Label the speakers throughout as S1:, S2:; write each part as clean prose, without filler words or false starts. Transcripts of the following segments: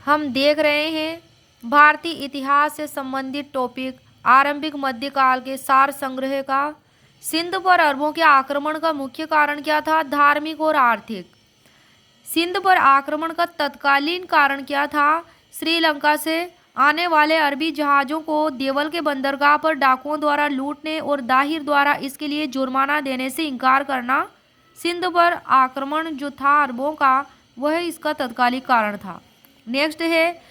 S1: हम देख रहे हैं भारतीय इतिहास से संबंधित टॉपिक आरंभिक मध्यकाल के सार संग्रह का। सिंध पर अरबों के आक्रमण का मुख्य कारण क्या था? धार्मिक और आर्थिक। सिंध पर आक्रमण का तत्कालीन कारण क्या था? श्रीलंका से आने वाले अरबी जहाज़ों को देवल के बंदरगाह पर डाकुओं द्वारा लूटने और दाहिर द्वारा इसके लिए जुर्माना देने से इनकार करना। सिंध पर आक्रमण जो था अरबों का, वह इसका तत्कालिक कारण था। नेक्स्ट है,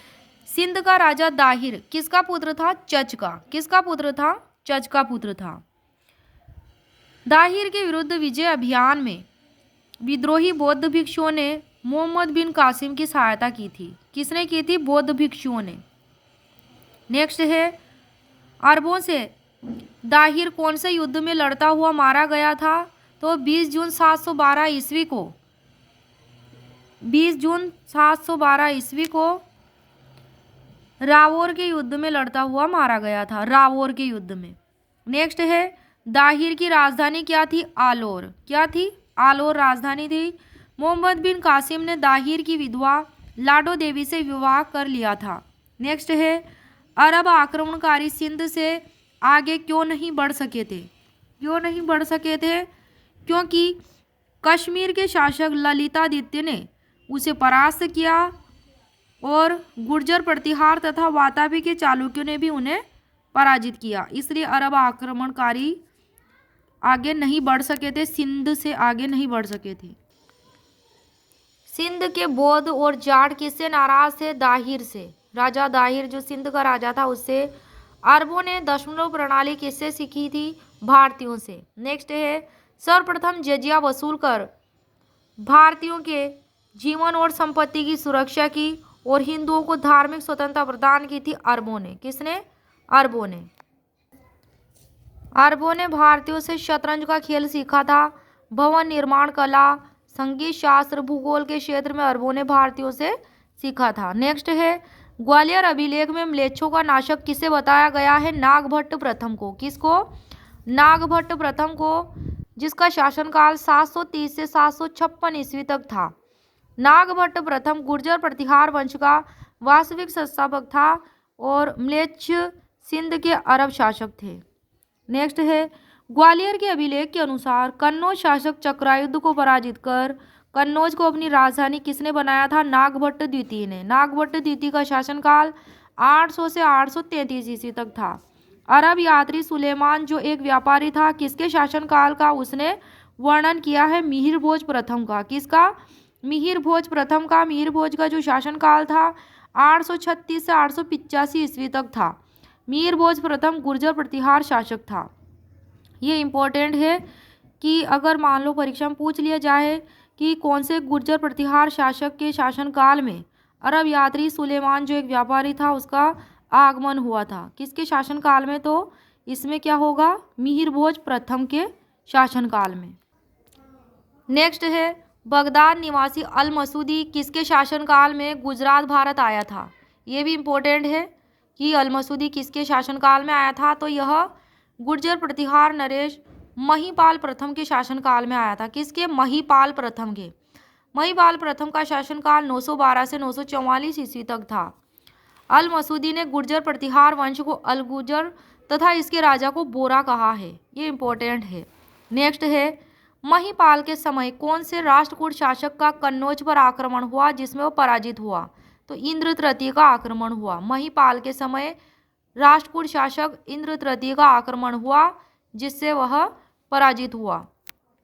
S1: सिंध का राजा दाहिर किसका पुत्र था? चच का। किसका पुत्र था? चच का पुत्र था। दाहिर के विरुद्ध विजय अभियान में विद्रोही बौद्ध भिक्षुओं ने मोहम्मद बिन कासिम की सहायता की थी। किसने की थी? बौद्ध भिक्षुओं ने। नेक्स्ट है, अरबों से दाहिर कौन से युद्ध में लड़ता हुआ मारा गया था? तो 20 जून 712 ईस्वी को 20 जून 712 ईस्वी को रावौर के युद्ध में लड़ता हुआ मारा गया था। रावौर के युद्ध में। नेक्स्ट है, दाहिर की राजधानी क्या थी? आलोर। क्या थी? आलोर राजधानी थी। मोहम्मद बिन कासिम ने दाहिर की विधवा लाडो देवी से विवाह कर लिया था। नेक्स्ट है, अरब आक्रमणकारी सिंध से आगे क्यों नहीं बढ़ सके थे? क्यों नहीं बढ़ सके थे? क्योंकि कश्मीर के शासक ललितादित्य ने उसे परास्त किया और गुर्जर प्रतिहार तथा वातापी के चालुक्यों ने भी उन्हें पराजित किया। इसलिए अरब आक्रमणकारी आगे नहीं बढ़ सके थे, सिंध से आगे नहीं बढ़ सके थे। सिंध के बौद्ध और जाट किससे नाराज थे? दाहिर से। राजा दाहिर जो सिंध का राजा था, उससे। अरबों ने दशमलव प्रणाली किससे सीखी थी? भारतीयों से। नेक्स्ट है, सर्वप्रथम जजिया वसूल कर भारतीयों के जीवन और संपत्ति की सुरक्षा की और हिंदुओं को धार्मिक स्वतंत्रता प्रदान की थी अरबों ने। किसने? अरबों ने। अरबों ने भारतीयों से शतरंज का खेल सीखा था। भवन निर्माण कला, संगीत शास्त्र, भूगोल के क्षेत्र में अरबों ने भारतीयों से सीखा था। नेक्स्ट है, ग्वालियर अभिलेख में म्लेच्छों का नाशक किसे बताया गया है? नागभट्ट प्रथम को। किसको? नागभट्ट प्रथम को, जिसका शासनकाल 730 से 756 ईस्वी तक था। नागभट्ट प्रथम गुर्जर प्रतिहार वंश का वास्तविक संस्थापक था और म्लेच्छ सिंध के अरब शासक थे। नेक्स्ट है, ग्वालियर के अभिलेख के अनुसार कन्नौज शासक चक्रायुद्ध को पराजित कर कन्नौज को अपनी राजधानी किसने बनाया था? नागभट्ट द्वितीय ने। नागभट्ट द्वितीय का शासनकाल 800 से 833 ईस्वी तक था। अरब यात्री सुलेमान जो एक व्यापारी था, किसके शासनकाल का उसने वर्णन किया है? मिहिर भोज प्रथम का। किसका? मिहिर भोज प्रथम का। मिहिर भोज का जो शासनकाल था 836 से 885 ईस्वी तक था। मिहिर भोज प्रथम गुर्जर प्रतिहार शासक था। ये इम्पोर्टेंट है कि अगर मान लो परीक्षा में पूछ लिया जाए कि कौन से गुर्जर प्रतिहार शासक के शासनकाल में अरब यात्री सुलेमान जो एक व्यापारी था उसका आगमन हुआ था, किसके शासनकाल में? तो इसमें क्या होगा? मिहिर भोज प्रथम के शासनकाल में। नेक्स्ट है, बगदाद निवासी अल मसूदी किसके शासनकाल में गुजरात भारत आया था? ये भी इम्पोर्टेंट है कि अल मसूदी किसके शासनकाल में आया था? तो यह गुर्जर प्रतिहार नरेश महीपाल प्रथम के शासनकाल में आया था। किसके? महीपाल प्रथम के। महीपाल प्रथम का शासनकाल 912 से 944 ईस्वी तक था। अल मसूदी ने गुर्जर प्रतिहार वंश को अल गुर्जर तथा इसके राजा को बोरा कहा है। ये इम्पोर्टेंट है। नेक्स्ट है, महीपाल के समय कौन से राष्ट्रकूट शासक का कन्नौज पर आक्रमण हुआ जिसमें वो पराजित हुआ? तो इंद्र तृतीय का आक्रमण हुआ। महीपाल के समय राष्ट्रकूट शासक इंद्र तृतीय का आक्रमण हुआ जिससे वह पराजित हुआ।